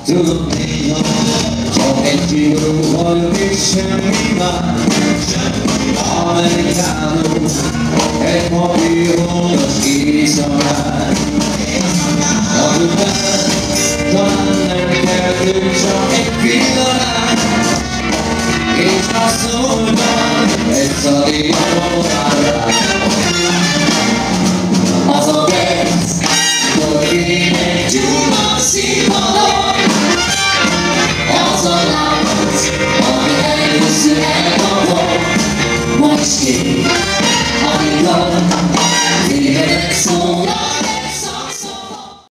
Tudni, csak egy kiló vagyok és semmi már. Amerikánó, egy papíron az éjszakán. A után talán nem kell több, csak egy pillanat. És azt mondtam, egy szadélyom rá. Az a perc, hogy én egy csúma színvonalon. Az a lánc, ami először elkapom. Ma is kér, amikor téged szólal egy szakszóval.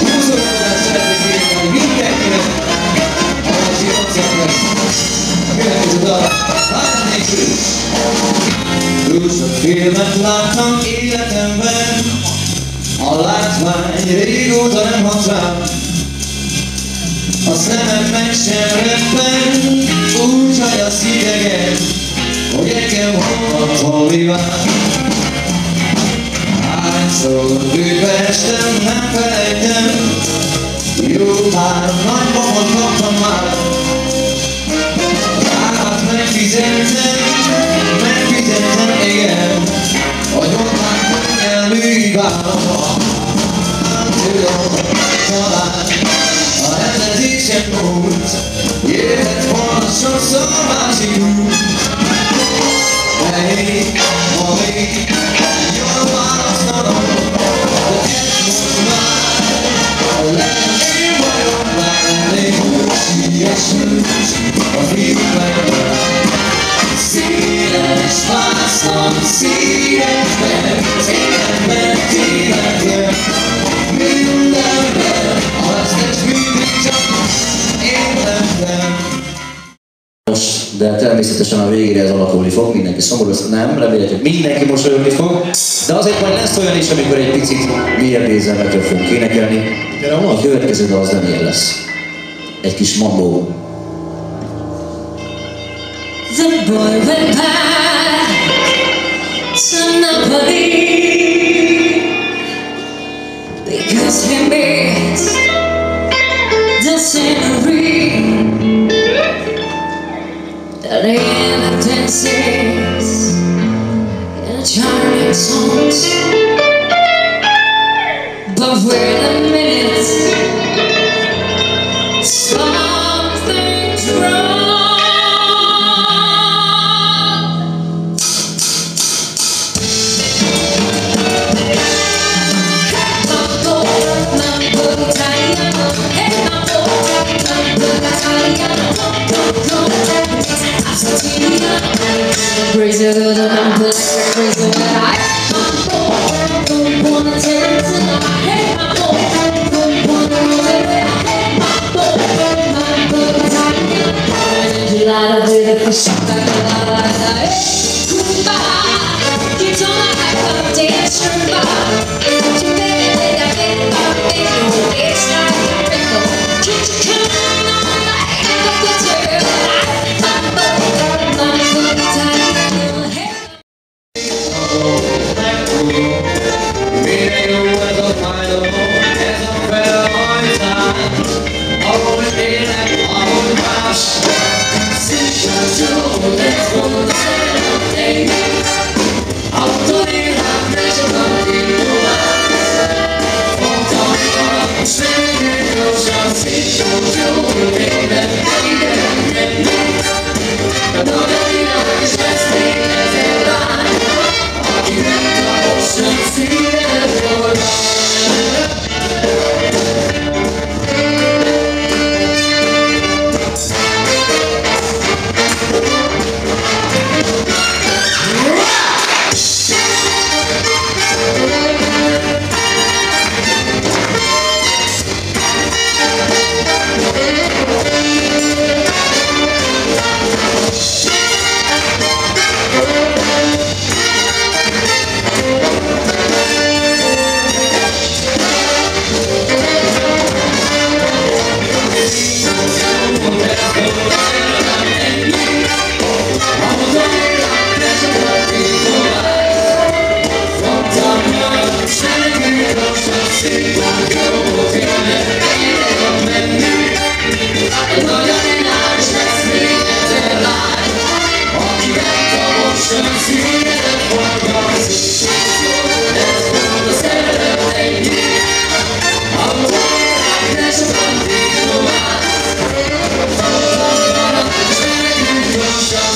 Józsefet szeretnék kérni mindenkinek, ahogy józsef lesz. A következő dal, láttam nélkül. Túl sok filmet láttam életemben, a látvány régóta nem hat rám. A szemem meg sem reppen, úgy hagy a szíveget, hogy engem hol vár. Hányszor bűtve estem, nem felejtem, jó pár nagy babot kaptam már. Árat megfizettem, igen, hogy ott már könnyelmű hibába. Tudom, talán a rendezés sem múlt, jöhet volna sokszor másik út. De én ma még jól választanom, de ezt most már a legjobb vagyok, már elég siessült a filmekben. Széles vászon, szívekben, szívekben, szívekben, mindenben, azt és mindig csak életben. De természetesen a végére ez alakulni fog, mindenki szomorú, nem, remélhetőleg mindenki mosolyogni fog. De azért majd lesz olyan is, amikor egy picit mélyebb érzelmetről fogunk énekelni. A következő dal az nem ilyen lesz. Egy kis mambo. The boy went back to Napoli because he missed the scenery, the end dances and charming songs. But wait a minute, something's wrong. Crazy little number, crazy when I don't wanna tell you tonight. Hey, my boy, don't wanna know that I hate my boy, my boy, I need you like I did.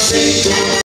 Say